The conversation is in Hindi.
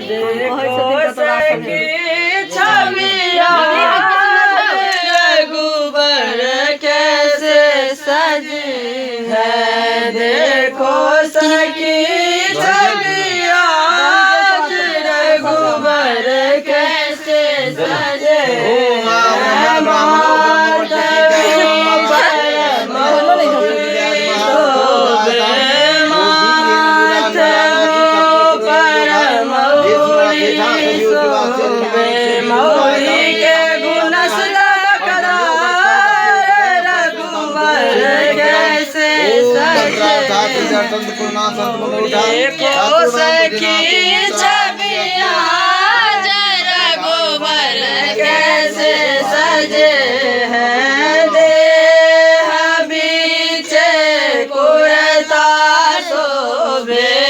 देखो सखी छविया रघुबर कैसे सजी है। देखो सखी छविया रघुबर कैसे सजे देखो सखी छविया रघुबर कैसे सजे हैं। देह बीच कुरता शोभे